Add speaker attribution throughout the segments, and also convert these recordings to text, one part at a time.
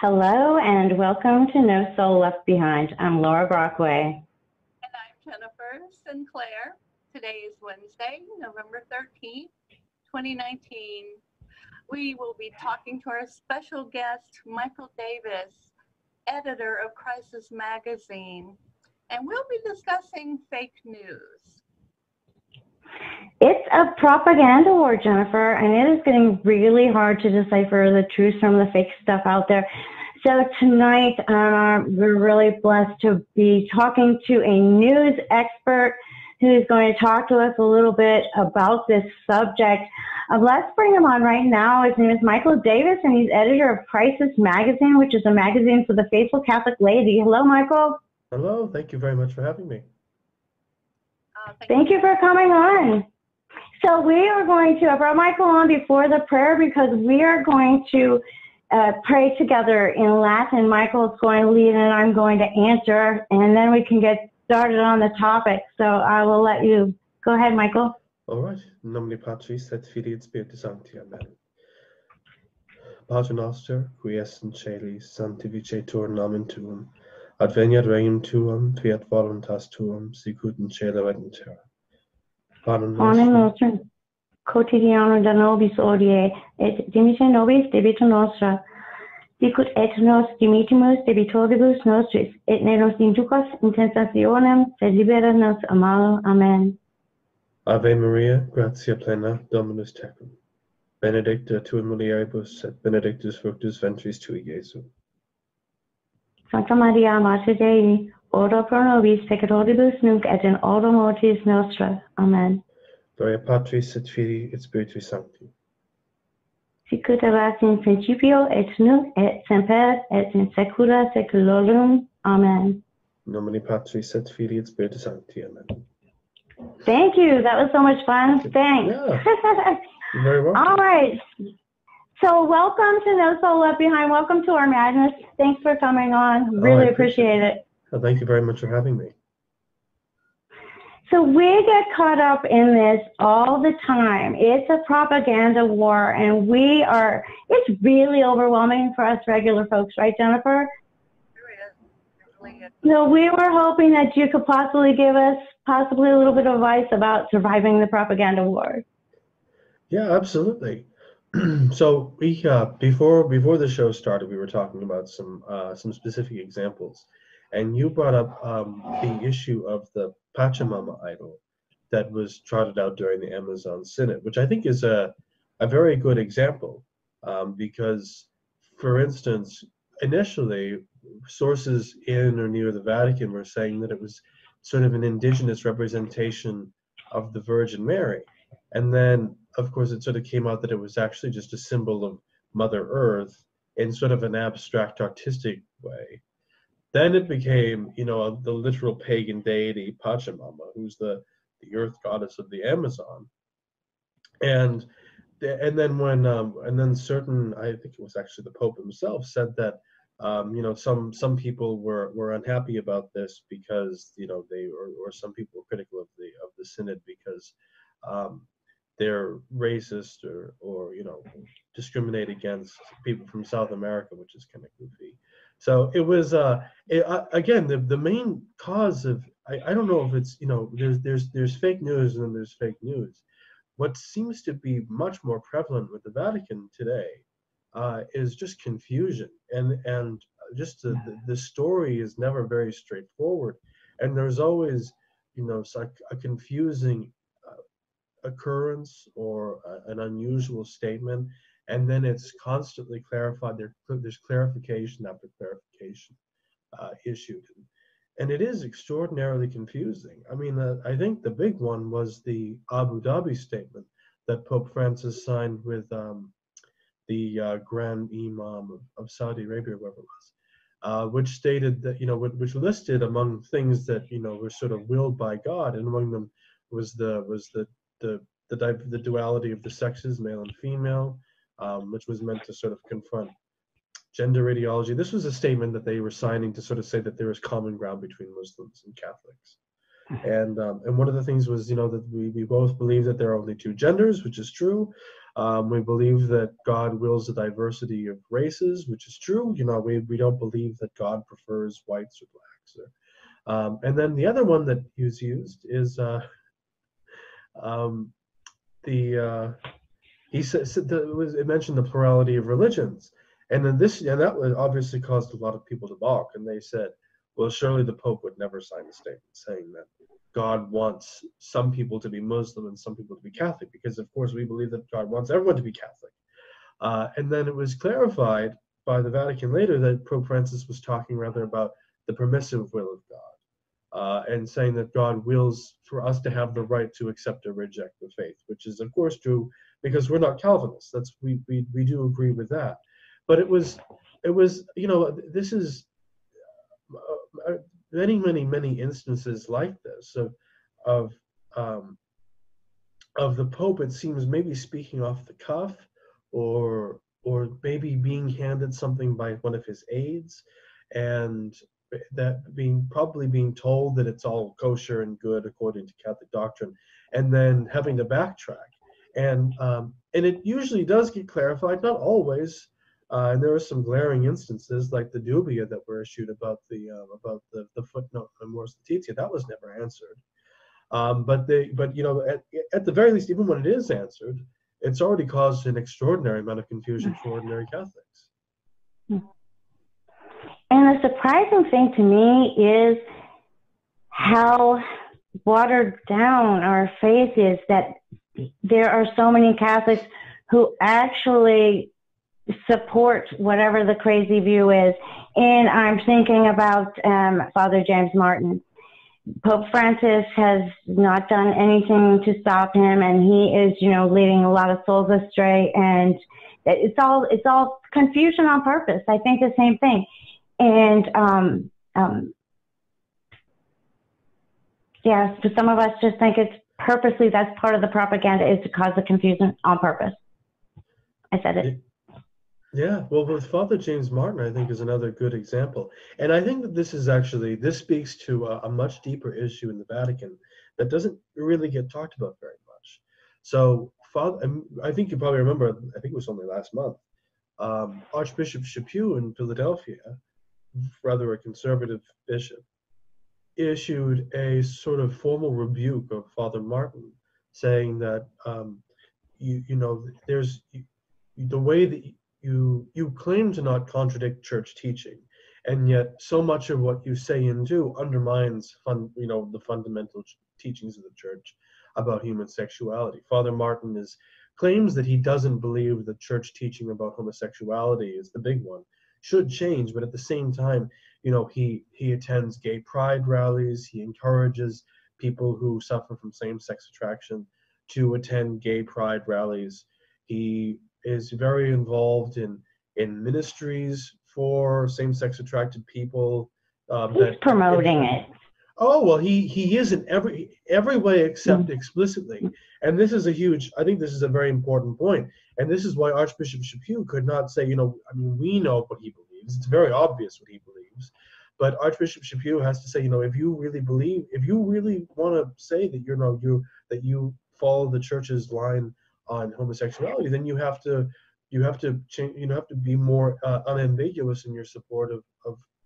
Speaker 1: Hello and welcome to No Soul Left Behind. I'm Laura Brockway.
Speaker 2: And I'm Jennifer Sinclair. Today is Wednesday, November 13th, 2019. We will be talking to our special guest, Michael Davis, editor of Crisis Magazine, and we'll be discussing fake news.
Speaker 1: It's a propaganda war, Jennifer, and it is getting really hard to decipher the truth from the fake stuff out there. So tonight, we're really blessed to be talking to a news expert who's going to talk to us a little bit about this subject. Let's bring him on right now. His name is Michael Davis, and he's editor of Crisis Magazine, which is a magazine for the faithful Catholic laity. Hello, Michael.
Speaker 3: Hello. Thank you very much for having me.
Speaker 1: Thank you for coming on. So we are going to, I brought Michael on before the prayer because we are going to pray together in Latin. Michael's going to lead and I'm going to answer, and then we can get started on the topic. So I will let you go ahead, Michael.
Speaker 3: All right. In nomine Patris et Filii et Spiritus Sancti. Amen. Pater noster, qui es in celis, sanctificetur nomen tuum, adveniat regnum tuum, fiat voluntas tuum, sicut in cielo et in terra.
Speaker 1: Panem nostrum quotidianum da nobis hodie, et dimitte nobis debita nostra, sicut et nos dimittimus debitoribus nostris, et ne nos inducas in tentationem, sed libera nos a malo. Amen.
Speaker 3: Ave Maria, gratia plena, Dominus tecum. Benedicta tu in mulieribus, et benedictus fructus ventris tui, Iesu.
Speaker 1: Sancta Maria, Mater Dei, ora pro nobis peccatoribus nunc et in hora mortis nostra. Amen.
Speaker 3: Gloria Patris et Filii et Spiritui Sancti.
Speaker 1: Sicut erat in principio et nunc et semper et in saecula saeculorum. Amen.
Speaker 3: In nomine Patris et Filii et Spiritus Sancti. Amen.
Speaker 1: Thank you. That was so much fun. Thanks.
Speaker 3: Yeah. You're very welcome.
Speaker 1: All right. So welcome to No Soul Left Behind. Welcome to our madness. Thanks for coming on. Really appreciate it.
Speaker 3: Well, thank you very much for having me.
Speaker 1: So we get caught up in this all the time. It's a propaganda war, and it's really overwhelming for us regular folks, right, Jennifer? So we were hoping that you could possibly give us a little bit of advice about surviving the propaganda war.
Speaker 3: Yeah, absolutely. So we before the show started, we were talking about some specific examples, and you brought up the issue of the Pachamama idol that was trotted out during the Amazon Synod, which I think is a very good example, because, for instance, initially sources in or near the Vatican were saying that it was sort of an indigenous representation of the Virgin Mary. And then, of course, it sort of came out that it was actually just a symbol of Mother Earth in sort of an abstract artistic way. Then it became, the literal pagan deity Pachamama, who's the earth goddess of the Amazon. And then certain, I think it was actually the Pope himself, said that some people were unhappy about this because or some people were critical of the Synod because they're racist or discriminate against people from South America, which is kind of goofy. So it was again the main cause of I don't know if it's there's fake news and then there's fake news. What seems to be much more prevalent with the Vatican today is just confusion, and just the story is never very straightforward, and there's always a confusing occurrence or an unusual statement, and then it's constantly clarified. There's clarification after clarification issued, and it is extraordinarily confusing. I mean, I think the big one was the Abu Dhabi statement that Pope Francis signed with the Grand Imam of Saudi Arabia, whoever it was, which stated that which listed among things that were sort of willed by God, and among them was the duality of the sexes, male and female, which was meant to sort of confront gender ideology. This was a statement that they were signing to sort of say that there is common ground between Muslims and Catholics. And one of the things was, that we both believe that there are only two genders, which is true, We believe that God wills a diversity of races, which is true. You know, we don't believe that God prefers whites or blacks. And then the other one that was used is it mentioned the plurality of religions, and then that would obviously caused a lot of people to balk, and they said, well, surely the Pope would never sign a statement saying that God wants some people to be Muslim and some people to be Catholic, because of course we believe that God wants everyone to be Catholic. And then it was clarified by the Vatican later that Pope Francis was talking rather about the permissive will of God, and saying that God wills for us to have the right to accept or reject the faith, which is of course true because we're not Calvinists. We do agree with that. But it was you know, this is many instances like this of the Pope, it seems, maybe speaking off the cuff, or maybe being handed something by one of his aides, and that probably being told that it's all kosher and good according to Catholic doctrine, and then having to backtrack. And it usually does get clarified, not always. And there are some glaring instances, like the dubia that were issued about the footnote on Amoris Laetitia. That was never answered. But you know, at the very least, even when it is answered, it's already caused an extraordinary amount of confusion for ordinary Catholics.
Speaker 1: And the surprising thing to me is how watered down our faith is, that there are so many Catholics who actually support whatever the crazy view is. And I'm thinking about Father James Martin. Pope Francis has not done anything to stop him, and he is, you know, leading a lot of souls astray, and it's all confusion on purpose. I think the same thing. And yeah, so some of us just think it's purposely, that's part of the propaganda, is to cause the confusion on purpose. I said it.
Speaker 3: Yeah, well, with Father James Martin, I think, is another good example. And I think that this speaks to a much deeper issue in the Vatican that doesn't really get talked about very much. So, I think you probably remember, I think it was only last month, Archbishop Chaput in Philadelphia, rather a conservative bishop, issued a sort of formal rebuke of Father Martin, saying that, you know, there's the way that you claim to not contradict church teaching, and yet so much of what you say and do undermines the fundamental teachings of the church about human sexuality. Father Martin claims that he doesn't believe the church teaching about homosexuality is the big one, should change, but at the same time, you know, he attends gay pride rallies, he encourages people who suffer from same-sex attraction to attend gay pride rallies. He is very involved in ministries for same-sex attracted people.
Speaker 1: He's promoting it.
Speaker 3: Oh, well, he is in every way except explicitly. And this is I think this is a very important point. And this is why Archbishop Chaput could not say, you know, I mean, we know what he believes. It's very obvious what he believes. But Archbishop Chaput has to say, you know, if you really want to say that, that you follow the church's line on homosexuality, then you have to change, you have to be more unambiguous in your support of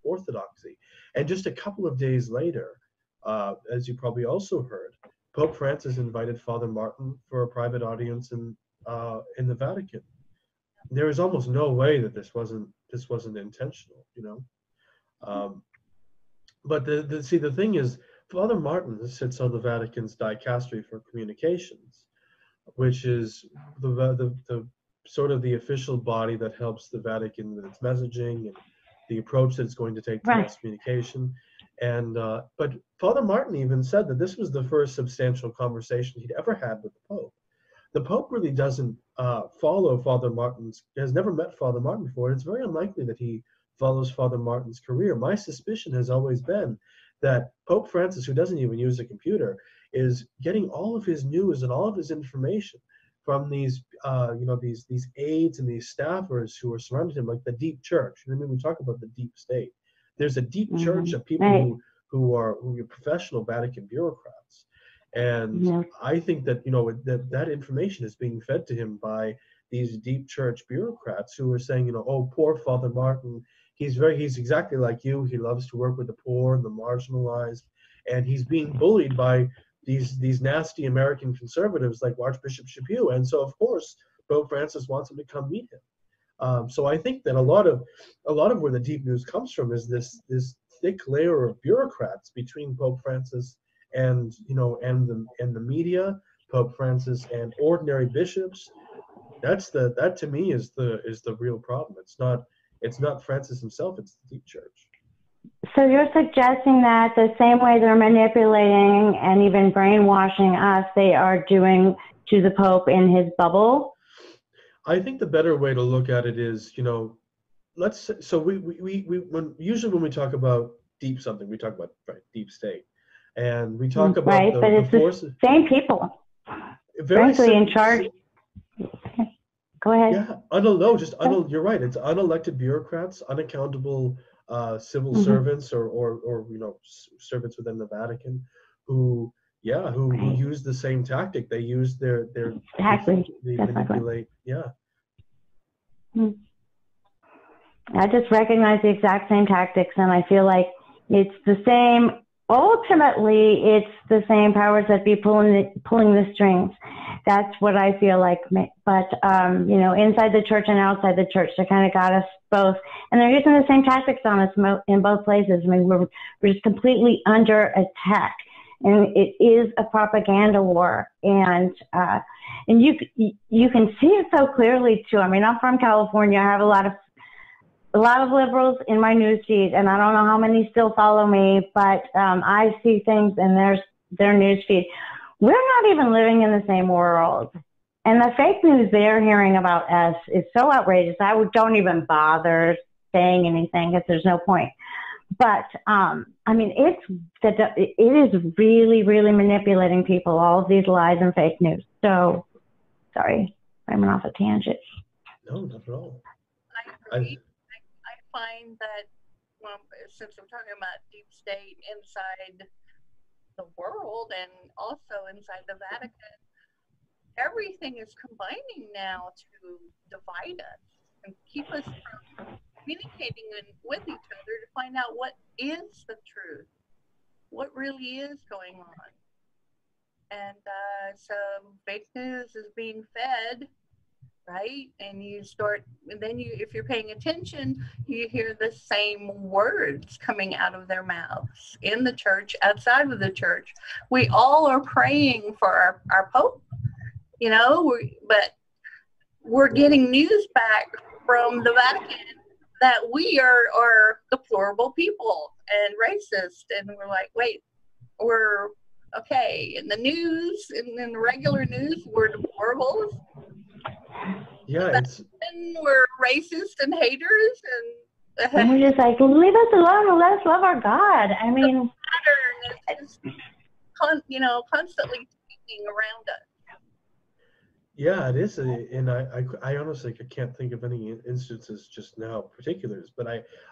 Speaker 3: orthodoxy. And just a couple of days later, as you probably also heard, Pope Francis invited Father Martin for a private audience in the Vatican. There is almost no way that this wasn't intentional, you know. But the thing is, Father Martin sits on the Vatican's dicastery for communications, which is the sort of the official body that helps the Vatican with its messaging and the approach that it's going to take to mass communication. And but Father Martin even said that this was the first substantial conversation he'd ever had with the Pope. The Pope really doesn't follow Father Martin's, has never met Father Martin before, and it's very unlikely that he follows Father Martin's career. My suspicion has always been that Pope Francis, who doesn't even use a computer, is getting all of his news and all of his information from these these aides and these staffers who are surrounding him, like the deep church. I mean, we talk about the deep state. There's a deep church of people who are professional Vatican bureaucrats, And
Speaker 1: Yeah.
Speaker 3: I think that, that information is being fed to him by these deep church bureaucrats who are saying, oh, poor Father Martin, he's exactly like you. He loves to work with the poor and the marginalized, and he's being bullied by these nasty American conservatives like Archbishop Chaput. And so, of course, Pope Francis wants him to come meet him. So I think that a lot of where the deep news comes from is this thick layer of bureaucrats between Pope Francis and the media, Pope Francis and ordinary bishops. That to me is the real problem. It's not Francis himself, it's the deep church.
Speaker 1: So you're suggesting that the same way they're manipulating and even brainwashing us, they are doing to the Pope in his bubble?
Speaker 3: I think the better way to look at it is, let's say, so usually when we talk about deep something, we talk about deep state, and we talk about
Speaker 1: right, but it's the forces. Same people, frankly, in charge. Go ahead.
Speaker 3: Yeah, you're right. It's unelected bureaucrats, unaccountable civil servants, or servants within the Vatican, who use the same tactic. They use their
Speaker 1: exactly.
Speaker 3: They manipulate. Yeah.
Speaker 1: I just recognize the exact same tactics, and I feel like it's the same. Ultimately, it's the same powers that be pulling the strings. That's what I feel like. But inside the church and outside the church, they kind of got us both, and they're using the same tactics on us in both places. I mean, we're just completely under attack, and it is a propaganda war. And you can see it so clearly too. I mean, I'm from California. I have a lot of liberals in my news feed, and I don't know how many still follow me, but I see things in their news feed. We're not even living in the same world. And the fake news they're hearing about us is so outrageous. I don't even bother saying anything because there's no point. But, it is really, really manipulating people, all of these lies and fake news. So, sorry, I'm off a tangent.
Speaker 3: No, not at all.
Speaker 2: I agree. I find that, since we're talking about deep state inside the world and also inside the Vatican, everything is combining now to divide us and keep us from communicating with each other to find out what is the truth, what really is going on. And so fake news is being fed, right? And if you're paying attention, you hear the same words coming out of their mouths in the church, outside of the church. We all are praying for our Pope, but we're getting news back from the Vatican that we are deplorable people and racist. And we're like, wait, we're okay. In the news, in the regular news, we're deplorables.
Speaker 3: Yeah,
Speaker 2: and we're racist and haters,
Speaker 1: and we're just like, leave us alone and let us love our God. I mean,
Speaker 2: the pattern is just, constantly speaking around us.
Speaker 3: Yeah, it is, and I honestly can't think of any instances just now, particulars, but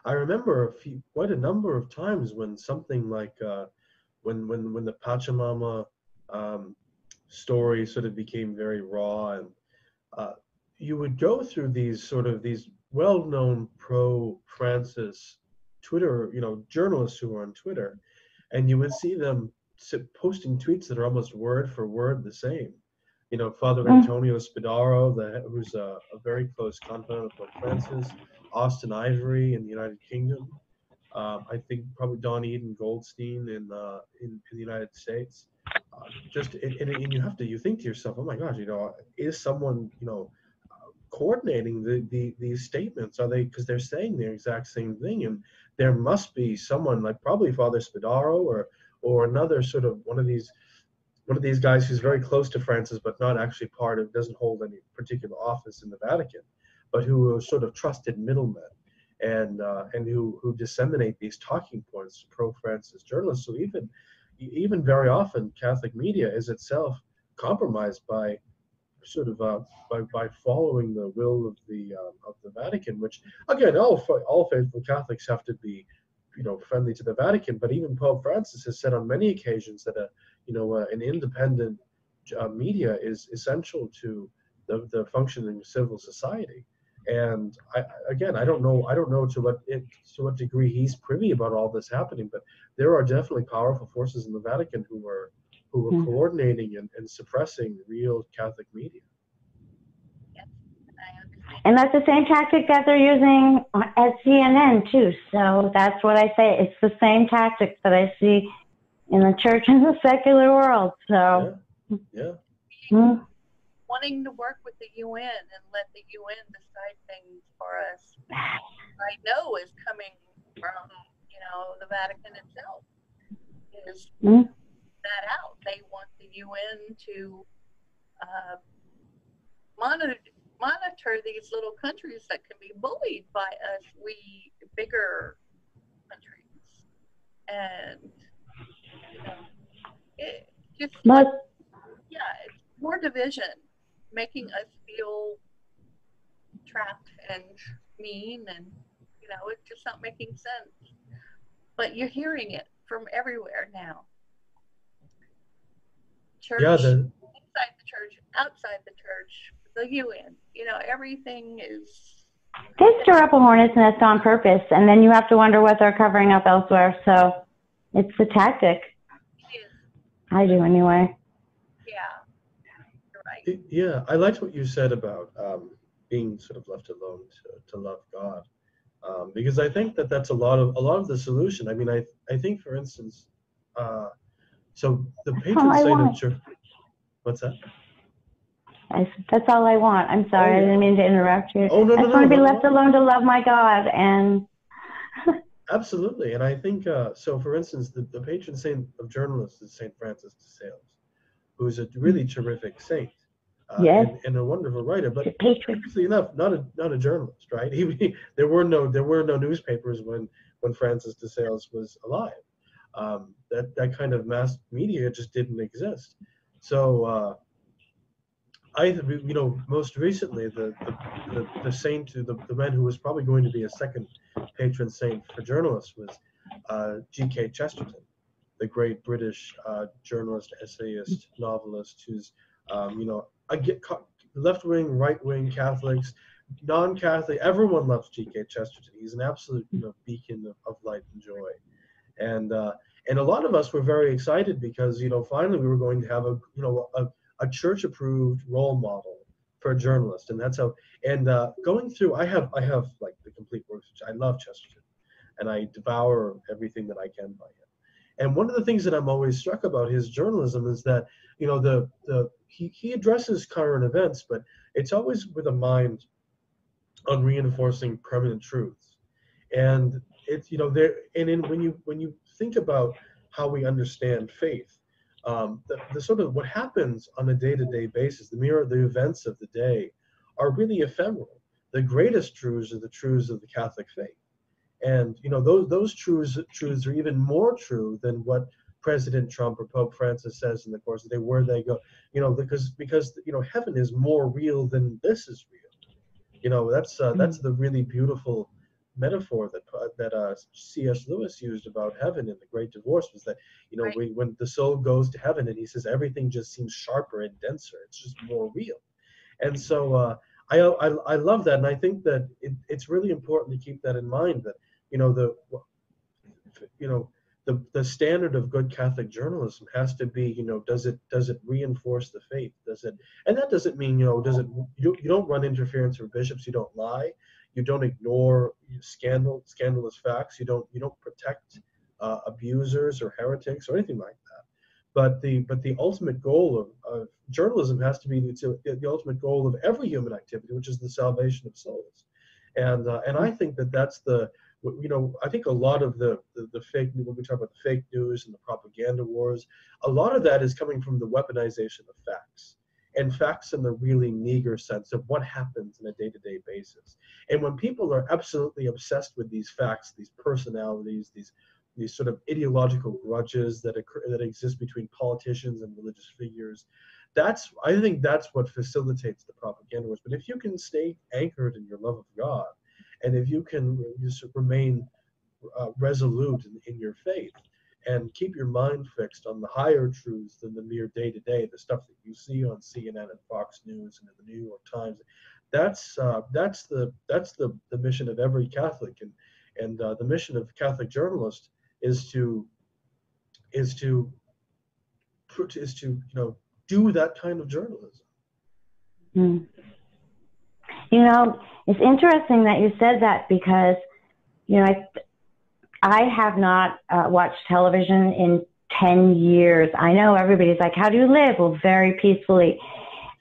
Speaker 3: I remember quite a number of times when something like when the Pachamama story sort of became very raw, and you would go through these well-known pro-Francis Twitter, journalists who are on Twitter, and you would see them posting tweets that are almost word for word the same. Father Antonio Spadaro, who's a very close confidant of Pope Francis, Austin Ivory in the United Kingdom, I think probably Don Eden Goldstein in the United States. And you think to yourself, oh my gosh, is someone coordinating these statements? Are they, because they're saying the exact same thing, and there must be someone like probably Father Spadaro or another sort of one of these guys who's very close to Francis, but not actually doesn't hold any particular office in the Vatican, but who are sort of trusted middlemen, and who disseminate these talking points to pro-Francis journalists. So even very often, Catholic media is itself compromised by sort of by following the will of the Vatican, which again, all faithful Catholics have to be friendly to the Vatican, but even Pope Francis has said on many occasions that an independent media is essential to the functioning of civil society. And I don't know to what degree he's privy about all this happening, but there are definitely powerful forces in the Vatican who were coordinating and suppressing real Catholic media.
Speaker 1: And that's the same tactic that they're using at CNN too. So that's what I say. It's the same tactics that I see in the church and the secular world. So
Speaker 3: yeah.
Speaker 1: Mm-hmm.
Speaker 2: Wanting to work with the UN and let the UN decide things for us, I know is coming from, the Vatican itself, is that out. They want the UN to monitor these little countries that can be bullied by us, we bigger countries. And, it just, it's more division, making us feel trapped and mean, and it's just not making sense. But you're hearing it from everywhere now. Church, inside the church, outside the church, the UN, everything is...
Speaker 1: They stir up a hornet's nest on purpose, and then you have to wonder what they're covering up elsewhere. So it's the tactic. I do anyway.
Speaker 2: Right.
Speaker 3: Yeah, I liked what you said about being sort of left alone to love God, because I think that's a lot of the solution. I mean, I think, for instance, so the patron saint of church. What's that?
Speaker 1: That's all I want. I'm sorry, I didn't mean to interrupt you.
Speaker 3: Oh, no,
Speaker 1: I just want to be left alone to love my God, and
Speaker 3: absolutely. And I think so. For instance, the patron saint of journalists is Saint Francis de Sales, who's a really terrific saint.
Speaker 1: Yes.
Speaker 3: And a wonderful writer, but curiously enough, not a journalist, right? There were no newspapers when Francis de Sales was alive. That kind of mass media just didn't exist. So most recently the saint, the man who was probably going to be a second patron saint for journalists was G.K. Chesterton, the great British journalist, essayist, novelist, who's I get left-wing, right-wing, Catholics, non-Catholic, everyone loves G.K. Chesterton. He's an absolute beacon of light and joy. And a lot of us were very excited because, finally we were going to have a church-approved role model for a journalist. And that's how, and going through, I have like the complete works. I love Chesterton, and I devour everything that I can by him. And one of the things that I'm always struck about his journalism is that, he addresses current events, but it's always with a mind on reinforcing permanent truths. And it's, when you think about how we understand faith, the sort of what happens on a day-to-day basis, the events of the day are really ephemeral. The greatest truths are the truths of the Catholic faith. And those truths are even more true than what President Trump or Pope Francis says in the course of the day, where they go, because heaven is more real than this is real. That's the really beautiful metaphor that C.S. Lewis used about heaven in The Great Divorce, was that when the soul goes to heaven, and he says everything just seems sharper and denser, it's just more real. And so I love that, and I think that it's really important to keep that in mind, that the standard of good Catholic journalism has to be, does it reinforce the faith? And that doesn't mean, you don't run interference for bishops, you don't lie, you don't ignore scandalous facts, you don't protect abusers or heretics or anything like that. But the ultimate goal of journalism has to be the ultimate goal of every human activity, which is the salvation of souls. And I think that's I think a lot of the fake, when we talk about the fake news and the propaganda wars, a lot of that is coming from the weaponization of facts, and facts in the really meager sense of what happens on a day-to-day basis. And when people are absolutely obsessed with these facts, these personalities, these sort of ideological grudges that exist between politicians and religious figures, I think that's what facilitates the propaganda wars. But if you can stay anchored in your love of God, and if you can just remain resolute in your faith, and keep your mind fixed on the higher truths than the mere day-to-day, the stuff that you see on CNN and Fox News and in the New York Times. That's the mission of every Catholic, and the mission of Catholic journalists is to do that kind of journalism.
Speaker 1: Mm. You know, it's interesting that you said that because, you know, I have not watched television in 10 years. I know everybody's like, how do you live? Well, very peacefully.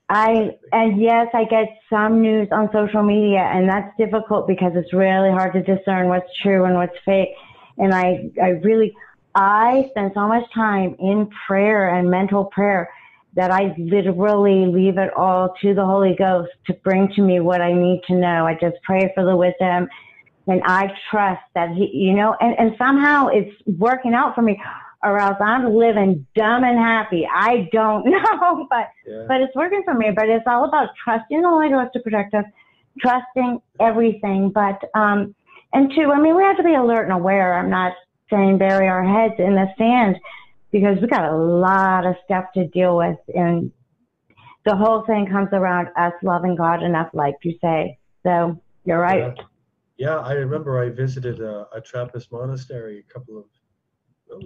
Speaker 1: And yes, I get some news on social media, and that's difficult because it's really hard to discern what's true and what's fake. And I spend so much time in prayer and mental prayer that I literally leave it all to the Holy Ghost to bring to me what I need to know. I just pray for the wisdom, and I trust that he, you know, and somehow it's working out for me, or else I'm living dumb and happy. I don't know, but it's working for me. But it's all about trusting the Holy Ghost to protect us, trusting everything. But and two, I mean, we have to be alert and aware. I'm not saying bury our heads in the sand, because we got a lot of stuff to deal with, and the whole thing comes around us loving God enough, like you say. So you're right.
Speaker 3: Yeah, I remember I visited a Trappist monastery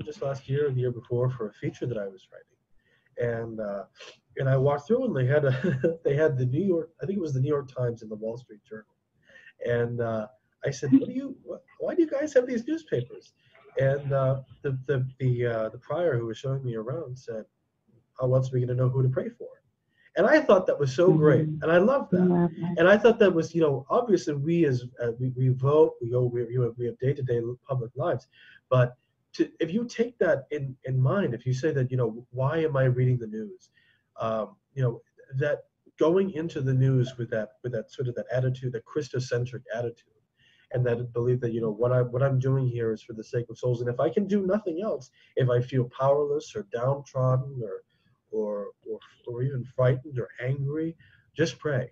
Speaker 3: just last year or the year before for a feature that I was writing, and I walked through and they had the New York, I think it was the New York Times and the Wall Street Journal, and I said, why do you guys have these newspapers? And the prior who was showing me around said, how else are we going to know who to pray for? And I thought that was so great, and I loved that. And I thought that was, you know, obviously we vote, we have day-to-day public lives, but if you take that in mind, if you say that, you know, why am I reading the news? You know, that going into the news with that sort of that attitude, that Christocentric attitude, and that believe that, you know, what I'm doing here is for the sake of souls, and if I can do nothing else, if I feel powerless or downtrodden or even frightened or angry, just pray,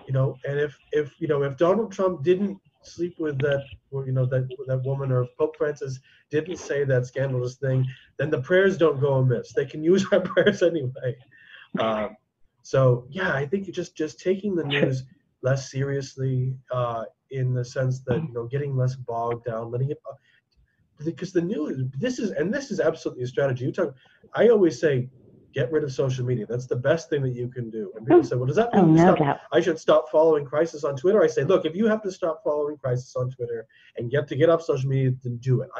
Speaker 3: you know. And if Donald Trump didn't sleep with that woman, or if Pope Francis didn't say that scandalous thing, then the prayers don't go amiss. They can use our prayers anyway. So yeah, I think just taking the news less seriously, in the sense that, you know, getting less bogged down, letting it, because the news, this is absolutely a strategy. I always say, get rid of social media. That's the best thing that you can do. And people say, well, does that mean I should stop following Crisis on Twitter? I say, look, if you have to stop following Crisis on Twitter and get off social media, then do it.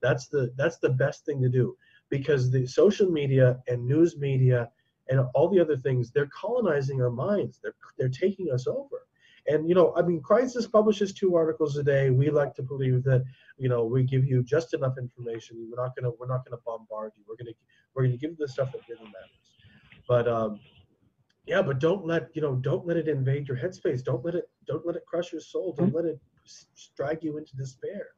Speaker 3: That's the best thing to do, because the social media and news media and all the other things, they're colonizing our minds. They're taking us over. And, you know, I mean, Crisis publishes 2 articles a day. We like to believe that, you know, we give you just enough information. We're not gonna bombard you. We're gonna give you the stuff that really matters. But but don't let it invade your headspace. Don't let it crush your soul. Don't let it drag you into despair.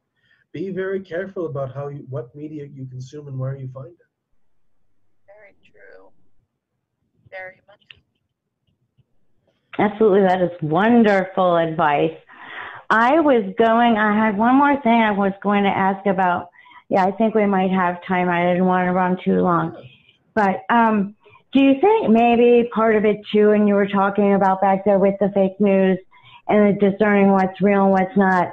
Speaker 3: Be very careful about what media you consume and where you find it.
Speaker 2: Very true. Very much.
Speaker 1: Absolutely, that is wonderful advice. I had one more thing I was going to ask about. Yeah, I think we might have time. I didn't want to run too long. But do you think maybe part of it too, and you were talking about back there with the fake news and the discerning what's real and what's not,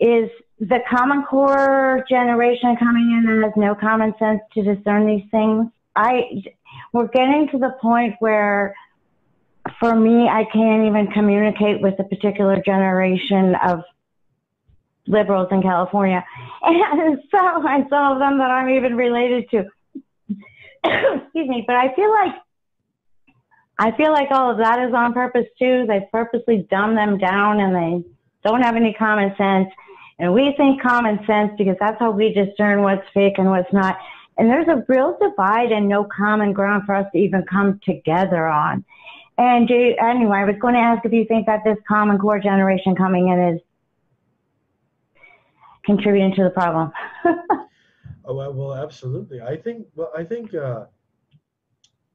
Speaker 1: is the Common Core generation coming in that has no common sense to discern these things? We're getting to the point where, for me, I can't even communicate with a particular generation of liberals in California. And some of them that I'm even related to. Excuse me, but I feel like all of that is on purpose too. They purposely dumb them down, and they don't have any common sense. And we think common sense because that's how we discern what's fake and what's not. And there's a real divide and no common ground for us to even come together on. And anyway, I was going to ask if you think that this Common Core generation coming in is contributing to the problem.
Speaker 3: Oh, well, absolutely. I think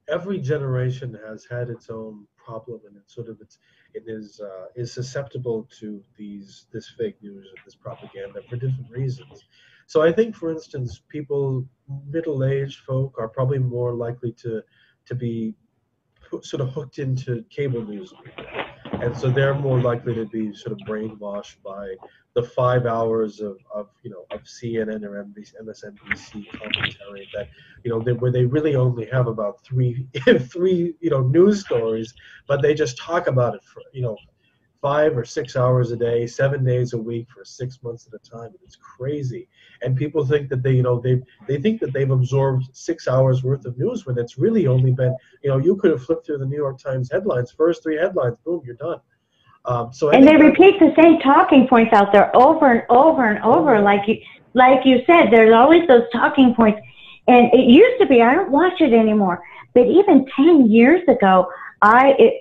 Speaker 3: every generation has had its own problem, and it is susceptible to this fake news or this propaganda for different reasons. So I think, for instance, people, middle-aged folk, are probably more likely to be sort of hooked into cable news media. And so they're more likely to be sort of brainwashed by the 5 hours of CNN or MSNBC commentary that, where they really only have about three news stories, but they just talk about it for 5 or 6 hours a day, 7 days a week for 6 months at a time. And it's crazy. And people think that they think that they've absorbed 6 hours worth of news when it's really only been, you could have flipped through the New York Times headlines, first 3 headlines, boom, you're done.
Speaker 1: And they repeat the same talking points out there over and over and over. Like you said, there's always those talking points. And it used to be, I don't watch it anymore, but even 10 years ago,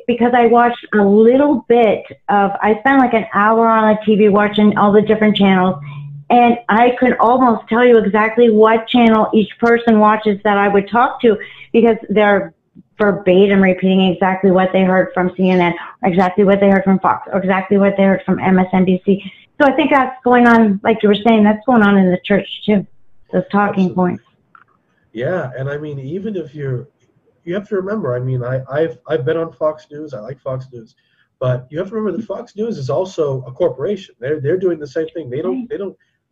Speaker 1: because I watched a little bit I spent like an hour on the TV watching all the different channels, and I could almost tell you exactly what channel each person watches that I would talk to, because they're verbatim repeating exactly what they heard from CNN, or exactly what they heard from Fox, or exactly what they heard from MSNBC. So I think that's going on, like you were saying, that's going on in the church too, those talking
Speaker 3: Absolutely.
Speaker 1: points.
Speaker 3: Yeah, and I mean, even if you have to remember, I mean, I've been on Fox News. I like Fox News, but you have to remember that Fox News is also a corporation. They're doing the same thing. They don't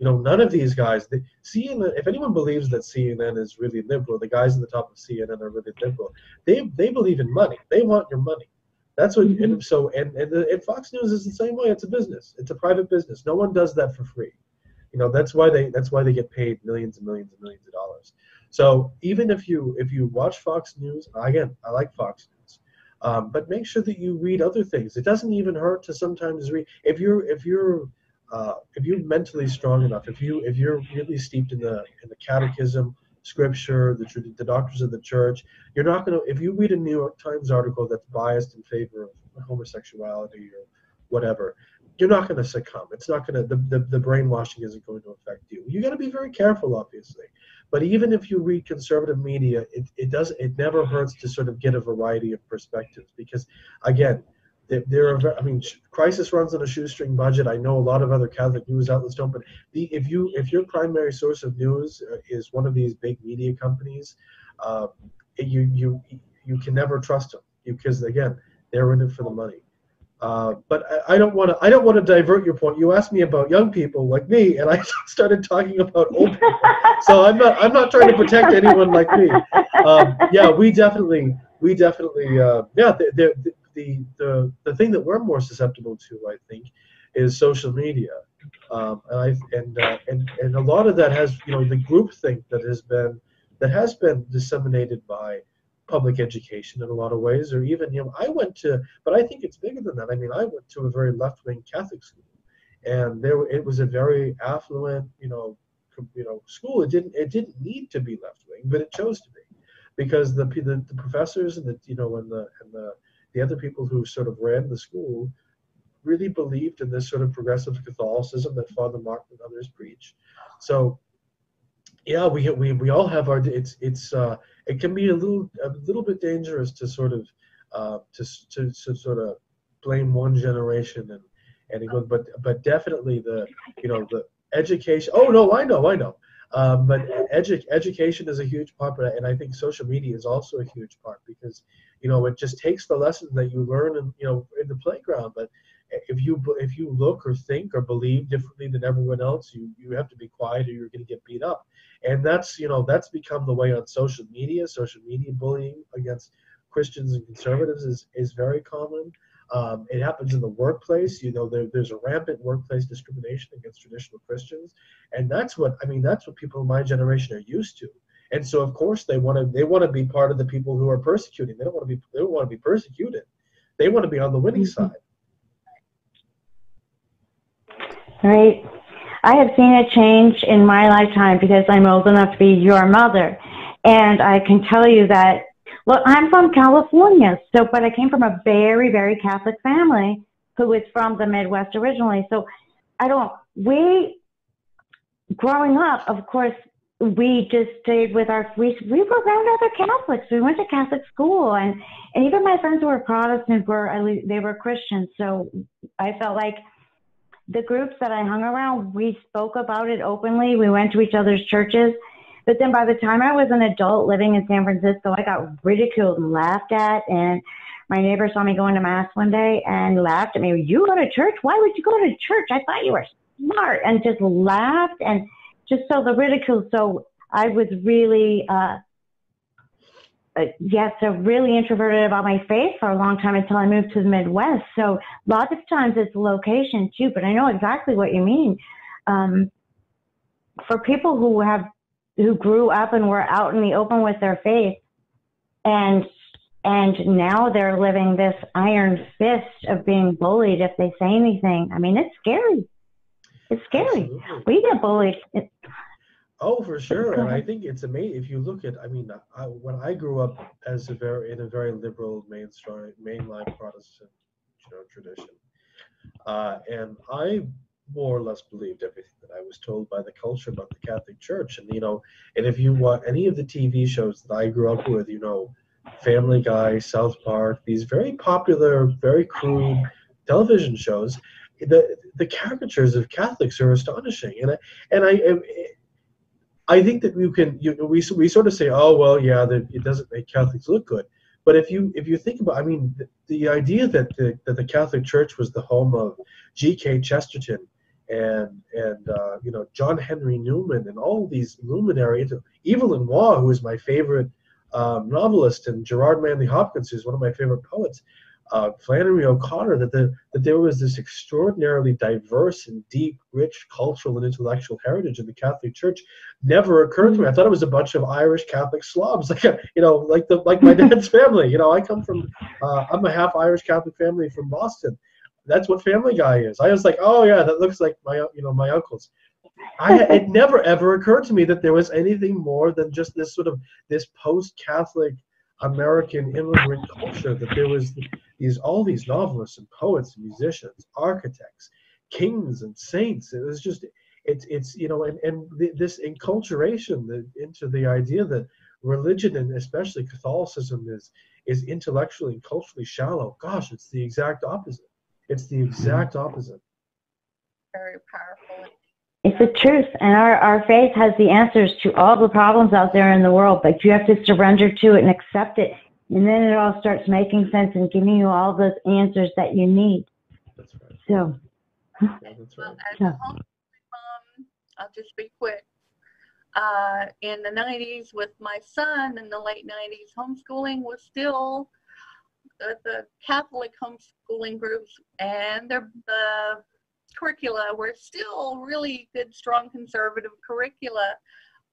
Speaker 3: none of these guys. CNN. If anyone believes that CNN is really liberal, the guys at the top of CNN are really liberal. They believe in money. They want your money. That's what.
Speaker 1: Mm-hmm.
Speaker 3: And Fox News is the same way. It's a business. It's a private business. No one does that for free. That's why they get paid millions and millions and millions of dollars. So even if you watch Fox News, again, I like Fox News, but make sure that you read other things. It doesn't even hurt to sometimes read. If you're mentally strong enough, if you're really steeped in the catechism, scripture, the doctrines of the church, you're not going to. If you read a New York Times article that's biased in favor of homosexuality or whatever, you're not going to succumb. It's not going to. The brainwashing isn't going to affect you. You got to be very careful, obviously. But even if you read conservative media, it never hurts to sort of get a variety of perspectives, because, again, Crisis runs on a shoestring budget. I know a lot of other Catholic news outlets don't, but if your primary source of news is one of these big media companies, you can never trust them, because, again, they're in it for the money. But I don't want to divert your point. You asked me about young people like me, and I started talking about old people. So I'm not trying to protect anyone like me. Yeah, we definitely. The thing that we're more susceptible to, I think, is social media, and a lot of that has the groupthink that has been disseminated by public education in a lot of ways, or even but I think it's bigger than that. I mean, I went to a very left-wing Catholic school, and it was a very affluent school. It didn't need to be left-wing, but it chose to be, because the professors and the other people who sort of ran the school really believed in this sort of progressive Catholicism that Father Martin and others preach. So yeah, we all have our. It can be a little bit dangerous to sort of to sort of blame one generation and it goes, but definitely the education. Oh no, I know. But education is a huge part, and I think social media is also a huge part, because it just takes the lessons that you learn in the playground, but if you look or think or believe differently than everyone else, you have to be quiet or you're going to get beat up. And that's become the way on social media. Social media bullying against Christians and conservatives is very common. It happens in the workplace. There's a rampant workplace discrimination against traditional Christians, and that's what people in my generation are used to. And so of course they want to be part of the people who are persecuting. They don't want to be persecuted. They want to be on the winning side.
Speaker 1: Right. I have seen a change in my lifetime, because I'm old enough to be your mother. And I can tell you that, well, I'm from California, but I came from a very, very Catholic family who was from the Midwest originally. So growing up, of course, we just stayed with we were around other Catholics. We went to Catholic school, and even my friends who were Protestant they were Christians. So I felt like the groups that I hung around, we spoke about it openly. We went to each other's churches. But then by the time I was an adult living in San Francisco, I got ridiculed and laughed at. And my neighbor saw me going to mass one day and laughed at me. You go to church? Why would you go to church? I thought you were smart. And just laughed and just saw the ridicule. So I was really, so really introverted about my faith for a long time until I moved to the Midwest. So lots of times it's location too, but I know exactly what you mean. For people who grew up and were out in the open with their faith, and now they're living this iron fist of being bullied if they say anything. I mean, it's scary. It's scary.
Speaker 3: Absolutely.
Speaker 1: We get bullied.
Speaker 3: Oh, for sure. And I think it's amazing if you look at, when I grew up in a very liberal mainline Protestant, tradition, and I more or less believed everything that I was told by the culture about the Catholic Church. And, and if you watch any of the TV shows that I grew up with, Family Guy, South Park, these very popular, very crude television shows, the caricatures of Catholics are astonishing. And I think that we sort of say, oh, well, yeah, that it doesn't make Catholics look good. But if you think about, the idea that the Catholic Church was the home of G.K. Chesterton and John Henry Newman and all these luminaries, Evelyn Waugh, who is my favorite novelist, and Gerard Manley Hopkins, who's one of my favorite poets, Flannery O'Connor, that there was this extraordinarily diverse and deep, rich cultural and intellectual heritage in the Catholic Church never occurred to me. I thought it was a bunch of Irish Catholic slobs, like my dad's family. I come from, I'm a half Irish Catholic family from Boston. That's what Family Guy is. I was like, oh yeah, that looks like my uncles. It never ever occurred to me that there was anything more than just this this post-Catholic American immigrant culture, that there was all these novelists and poets and musicians, architects, kings and saints. It was just it's this enculturation into the idea that religion, and especially Catholicism, is intellectually and culturally shallow. Gosh, it's the exact opposite. It's the exact opposite.
Speaker 2: Very powerful.
Speaker 1: It's the truth, and our faith has the answers to all the problems out there in the world, but you have to surrender to it and accept it, and then it all starts making sense and giving you all those answers that you need.
Speaker 3: That's right.
Speaker 1: So,
Speaker 3: yeah, that's right.
Speaker 2: As a homeschooling mom, I'll just be quick. In the 90s with my son, in the late 90s, homeschooling was still the Catholic homeschooling groups, and the curricula were still really good, strong conservative curricula.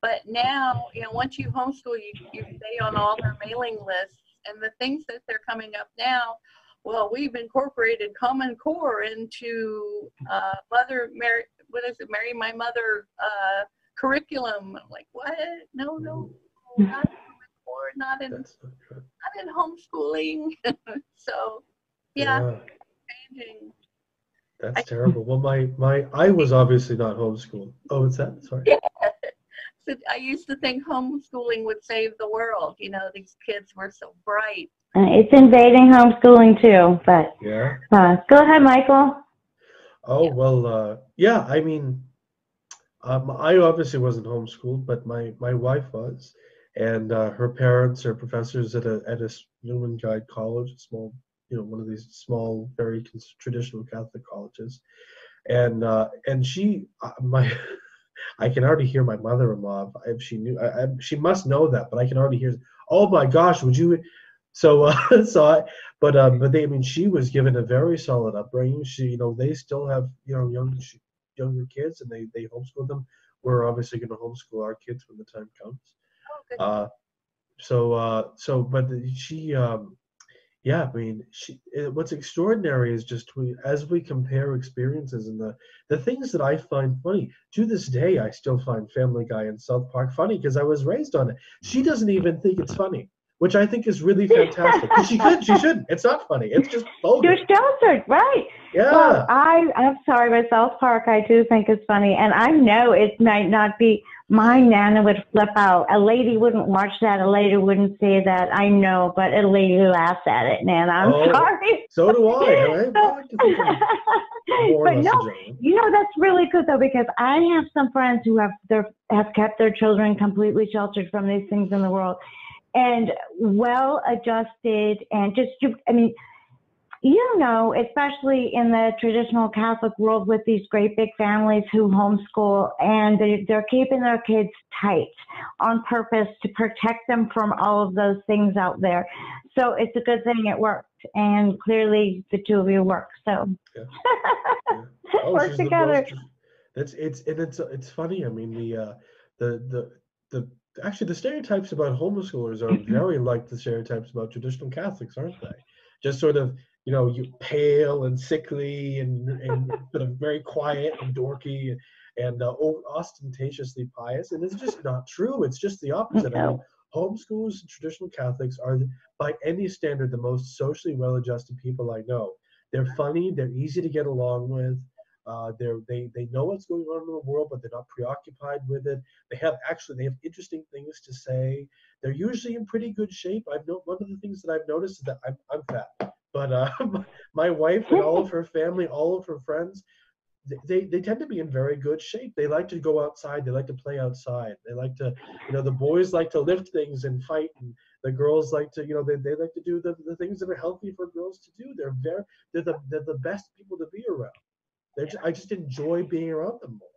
Speaker 2: But now, once you homeschool, you stay on all their mailing lists, and the things that they're coming up now, well, we've incorporated Common Core into Marry My Mother curriculum. I'm like, what? No, not Common Core, not in homeschooling. So, yeah. Changing.
Speaker 3: That's terrible. Well, I was obviously not homeschooled. Oh, what's that? Sorry.
Speaker 2: Yeah. So I used to think homeschooling would save the world. These kids were so bright.
Speaker 1: It's invading homeschooling too, but
Speaker 3: yeah.
Speaker 1: Go ahead, Michael.
Speaker 3: Oh, well, yeah, I obviously wasn't homeschooled, but my wife was, and her parents are professors at a Newman Guide College, a small, one of these small, very traditional Catholic colleges, and she, I can already hear my mother-in-law. If she knew, she must know that, but I can already hear. Oh my gosh, would you? But she was given a very solid upbringing. They still have younger kids, and they homeschool them. We're obviously going to homeschool our kids when the time comes.
Speaker 2: Oh,
Speaker 3: what's extraordinary is just as we compare experiences, and the things that I find funny, to this day I still find Family Guy and South Park funny because I was raised on it. She doesn't even think it's funny, which I think is really fantastic. She shouldn't. It's not funny. It's just vulgar.
Speaker 1: You're sheltered, right?
Speaker 3: Yeah.
Speaker 1: Well, I'm sorry, but South Park I do think is funny, and I know it might not be My Nana would flip out. A lady wouldn't watch that. A lady wouldn't say that. I know, but a lady laughs at it, Nana. I'm sorry.
Speaker 3: So do I. I like to think I'm more or
Speaker 1: But
Speaker 3: less
Speaker 1: no,
Speaker 3: a gentleman.
Speaker 1: you know, that's really good though, because I have some friends who have kept their children completely sheltered from these things in the world, and well adjusted, and just, I mean, you know, especially in the traditional Catholic world with these great big families who homeschool, and they're keeping their kids tight on purpose to protect them from all of those things out there. So it's a good thing it worked, and clearly the two of you work. So
Speaker 3: Yeah. Yeah. Oh,
Speaker 1: work
Speaker 3: she's
Speaker 1: together.
Speaker 3: it's funny. I mean, the actually the stereotypes about homeschoolers are very like the stereotypes about traditional Catholics, aren't they? Just sort of, you pale and sickly and sort of very quiet and dorky and ostentatiously pious, and it's just not true. It's just the opposite. I mean,
Speaker 1: No.
Speaker 3: homeschoolers and traditional Catholics are, by any standard, the most socially well-adjusted people I know. They're funny. They're easy to get along with. They know what's going on in the world, but they're not preoccupied with it. They have interesting things to say. They're usually in pretty good shape. One of the things that I've noticed is that I'm fat, but my wife and all of her family, all of her friends, they tend to be in very good shape. They like to go outside. They like to play outside. They like to, the boys like to lift things and fight, and the girls like to, they like to do the things that are healthy for girls to do. They're the best people to be around. I just enjoy being around them more.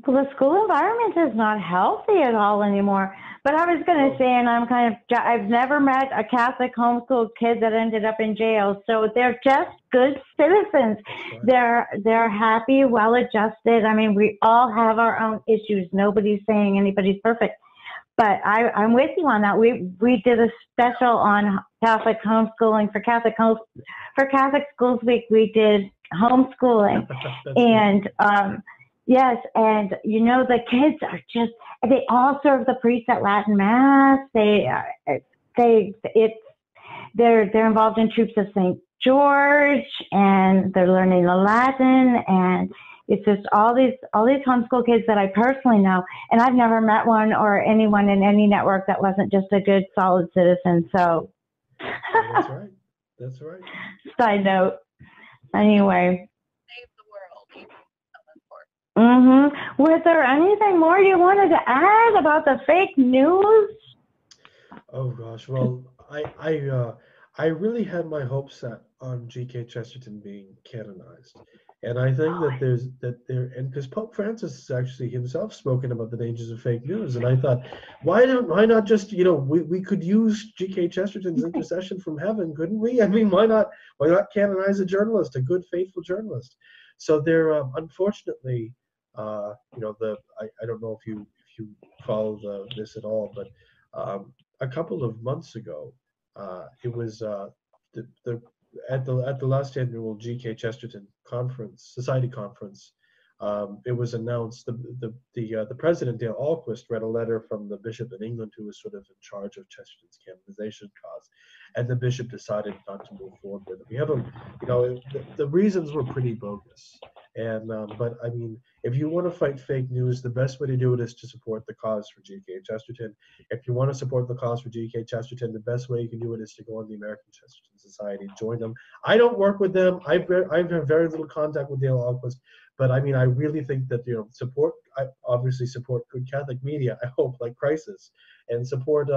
Speaker 1: Well, the school environment is not healthy at all anymore. But I was going to say, and I've never met a Catholic homeschool kid that ended up in jail. So they're just good citizens.
Speaker 3: Right.
Speaker 1: They're happy, well adjusted. I mean, we all have our own issues. Nobody's saying anybody's perfect. But I'm with you on that. We did a special on Catholic homeschooling for Catholic Schools Week. We did homeschooling, and yes, and the kids are they all serve the priest at Latin Mass. They're involved in troops of St. George, and they're learning the Latin, and it's just all these homeschool kids that I personally know, and I've never met one or anyone in any network that wasn't just a good, solid citizen. So
Speaker 3: That's right. That's right.
Speaker 1: Side note. Anyway.
Speaker 2: Save the world.
Speaker 1: Was there anything more you wanted to add about the fake news?
Speaker 3: Oh gosh, well, I really had my hopes set on G.K. Chesterton being canonized, and I think and because Pope Francis has actually himself spoken about the dangers of fake news, and I thought, why not just, we could use G.K. Chesterton's intercession from heaven, couldn't we? I mean, why not canonize a journalist, a good, faithful journalist? So there, unfortunately, I don't know if you follow this at all, but a couple of months ago, it was at the last annual G.K. Chesterton Society conference. It was announced the president, Dale Ahlquist, read a letter from the bishop in England who was sort of in charge of Chesterton's canonization cause, and the bishop decided not to move forward with it. We have the reasons were pretty bogus, and but I mean, if you want to fight fake news, the best way to do it is to support the cause for G.K. Chesterton. If you want to support the cause for G.K. Chesterton, the best way you can do it is to go on the American Chesterton Society, join them. I don't work with them. I've had very little contact with Dale Ahlquist. But I mean, I really think that I obviously support good Catholic media. I hope, like Crisis, and support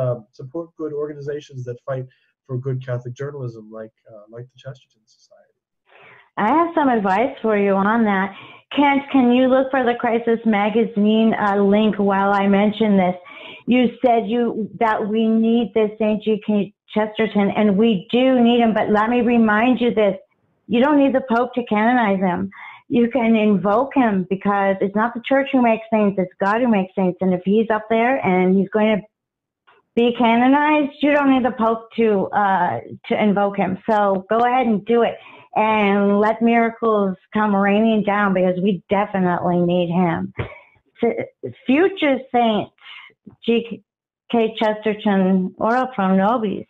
Speaker 3: good organizations that fight for good Catholic journalism, like the Chesterton Society.
Speaker 1: I have some advice for you on that. Kent, can you look for the Crisis Magazine link while I mention this? You said that we need this St. G.K. Chesterton, and we do need him. But let me remind you this: you don't need the Pope to canonize him. You can invoke him, because it's not the church who makes saints, it's God who makes saints. And if he's up there and he's going to be canonized, you don't need the Pope to invoke him. So go ahead and do it, and let miracles come raining down, because we definitely need him. Future Saint G.K. Chesterton, ora pro nobis.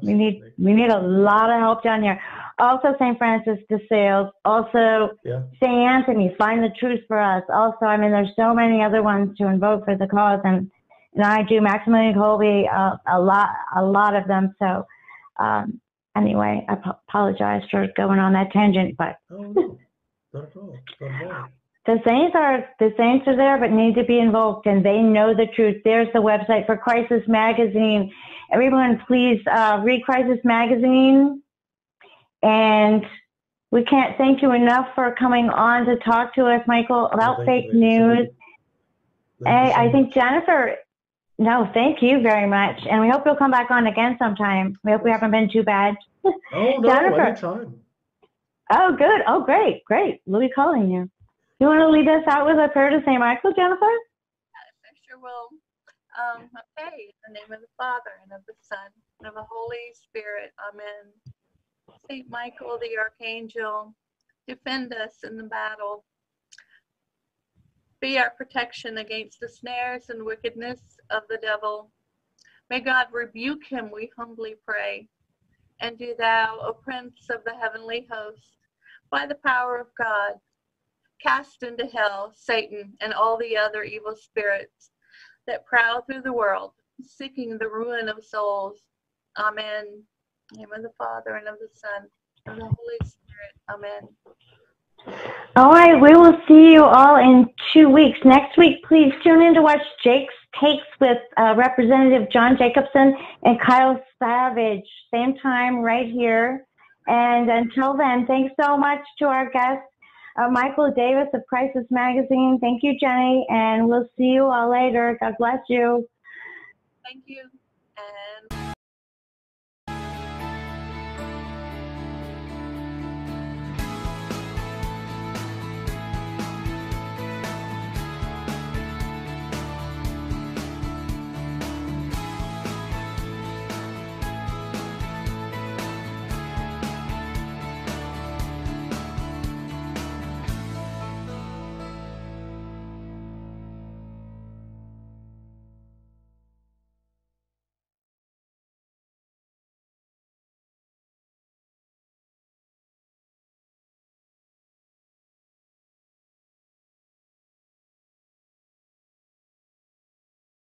Speaker 1: We need a lot of help down here. Also St. Francis de Sales. Also
Speaker 3: Yeah.
Speaker 1: St. Anthony, Find the Truth for Us. Also, I mean, there's so many other ones to invoke for the cause, and I do Maximilian Kolbe, a lot of them. So anyway, I apologize for going on that tangent, but
Speaker 3: Oh no, not at all. Not at all.
Speaker 1: the saints are there, but need to be invoked, and they know the truth. There's the website for Crisis Magazine. Everyone, please read Crisis Magazine. And we can't thank you enough for coming on to talk to us, Michael, about fake news. I think Jennifer. No, thank you very much, and we hope you'll come back on again sometime. We hope we haven't been too bad.
Speaker 3: Oh no,
Speaker 1: Jennifer.
Speaker 3: anytime.
Speaker 1: Oh, good. Oh, great. We'll be calling you. You want to lead us out with a prayer to St. Michael, Jennifer?
Speaker 2: Yes, I sure will. Okay, in the name of the Father, and of the Son, and of the Holy Spirit. Amen. St. Michael, the Archangel, defend us in the battle. Be our protection against the snares and wickedness of the devil. May God rebuke him, we humbly pray. And do thou, O Prince of the heavenly host, by the power of God, cast into hell Satan and all the other evil spirits that prowl through the world, seeking the ruin of souls. Amen. In the name of the Father, and of the Son, and of the Holy Spirit. Amen.
Speaker 1: All right, we will see you all in 2 weeks. Next week, please tune in to watch Jake's Takes with Representative John Jacobson and Kyle Savage. Same time right here. And until then, thanks so much to our guest, Michael Davis of Crisis Magazine. Thank you, Jenny, and we'll see you all later. God bless you.
Speaker 2: Thank you. And